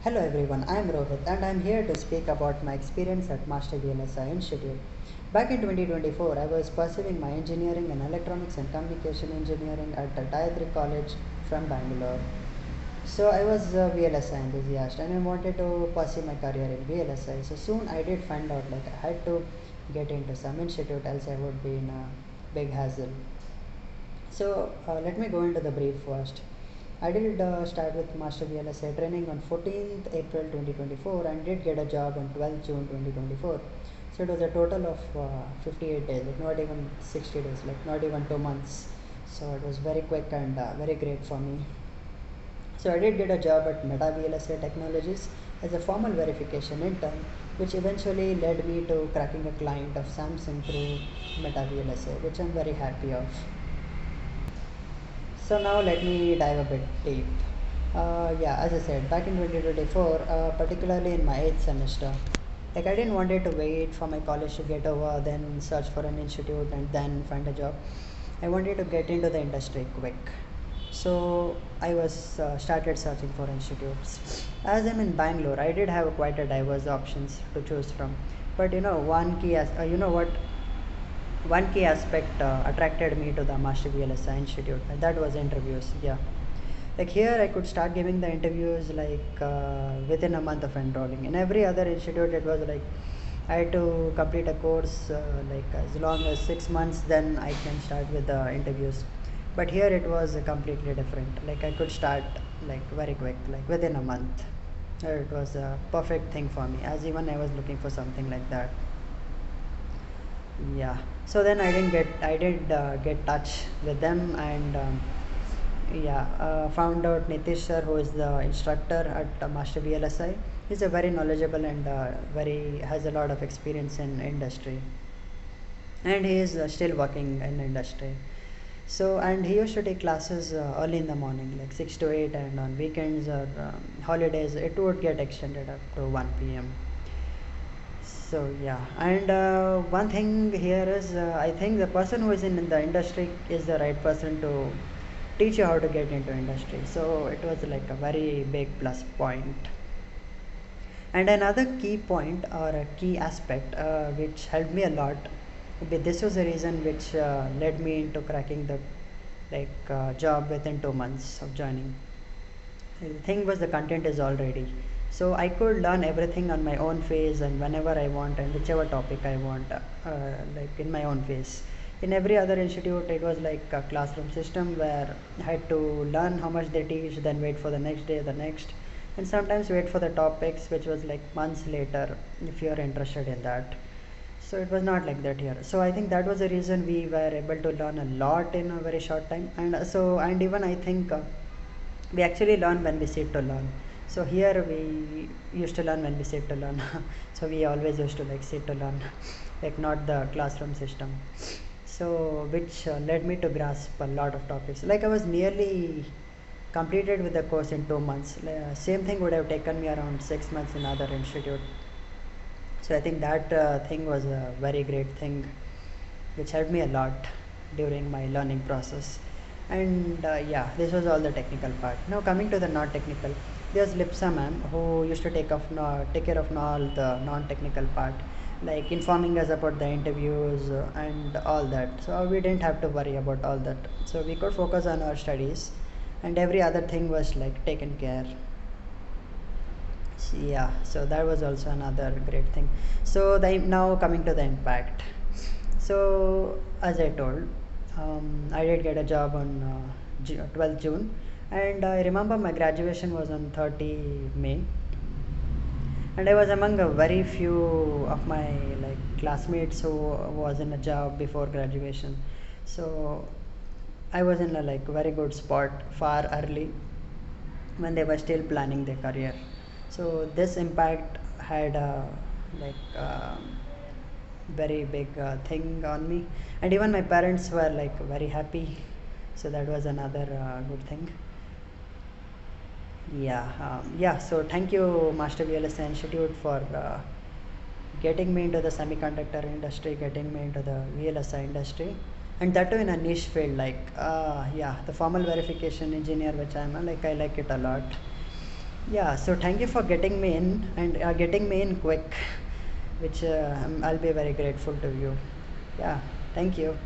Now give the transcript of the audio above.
Hello everyone, I am Rohit and I am here to speak about my experience at MasterVLSI Institute. Back in 2024, I was pursuing my engineering in electronics and communication engineering at the Gayatri College from Bangalore. So I was a VLSI enthusiast and I wanted to pursue my career in VLSI. So soon I did find out like I had to get into some institute else I would be in a big hassle. So let me go into the brief first. I did start with Master VLSI training on 14th April 2024 and did get a job on 12th June 2024. So it was a total of 58 days, like not even 60 days, like not even 2 months. So it was very quick and very great for me. So I did get a job at Meta VLSI Technologies as a formal verification intern, which eventually led me to cracking a client of Samsung through Meta VLSI, which I'm very happy of. So now let me dive a bit deep. Yeah, as I said, back in 2024, particularly in my 8th semester, like I didn't wanted to wait for my college to get over, then search for an institute and then find a job. I wanted to get into the industry quick. So I was started searching for institutes. As I'm in Bangalore, I did have quite a diverse options to choose from. But you know what, one key aspect attracted me to the Master VLSI Institute. That was interviews. Yeah, like here I could start giving the interviews like within a month of enrolling. In every other institute, it was like I had to complete a course like as long as 6 months, then I can start with the interviews. But here it was completely different. Like I could start like very quick, like within a month. It was a perfect thing for me, as even I was looking for something like that. Yeah, so then I did get touch with them and yeah, found out Nitish sir, who is the instructor at Master VLSI. He's a very knowledgeable and very has a lot of experience in industry, and he is still working in industry. So and he used to take classes early in the morning, like 6 to 8, and on weekends or holidays it would get extended up to 1 p.m. So yeah, and one thing here is I think the person who is in the industry is the right person to teach you how to get into industry. So it was like a very big plus point. And another key point or a key aspect which helped me a lot, this was the reason which led me into cracking the job within 2 months of joining. The thing was the content is already, so I could learn everything on my own pace and whenever I want and whichever topic I want, like in my own pace. In every other institute it was like a classroom system where I had to learn how much they teach, then wait for the next day, the next, and sometimes wait for the topics which was like months later if you are interested in that. So it was not like that here. So I think that was the reason we were able to learn a lot in a very short time. And and even I think we actually learn when we sit to learn. So here we used to learn when we sit to learn. So we always used to like sit to learn, like not the classroom system. So which led me to grasp a lot of topics. Like I was nearly completed with the course in 2 months. Same thing would have taken me around 6 months in other institute. So I think that thing was a very great thing which helped me a lot during my learning process. And yeah, this was all the technical part. Now coming to the non-technical, there's Lipsa ma'am who used to take care of all the non-technical part, like informing us about the interviews and all that. So we didn't have to worry about all that. So we could focus on our studies, and every other thing was like taken care. Yeah, so that was also another great thing. So now coming to the impact. So as I told, I did get a job on 12th June, and I remember my graduation was on 30 May, and I was among a very few of my like classmates who was in a job before graduation. So I was in a like very good spot far early when they were still planning their career. So this impact had a like very big thing on me, and even my parents were like very happy. So that was another good thing. Yeah, yeah. So thank you, Master VLSI Institute, for getting me into the semiconductor industry, getting me into the VLSI industry, and that too in a niche field like yeah, the formal verification engineer, which I'm like I like it a lot. Yeah, so thank you for getting me in and getting me in quick, which I'll be very grateful to you. Yeah, thank you.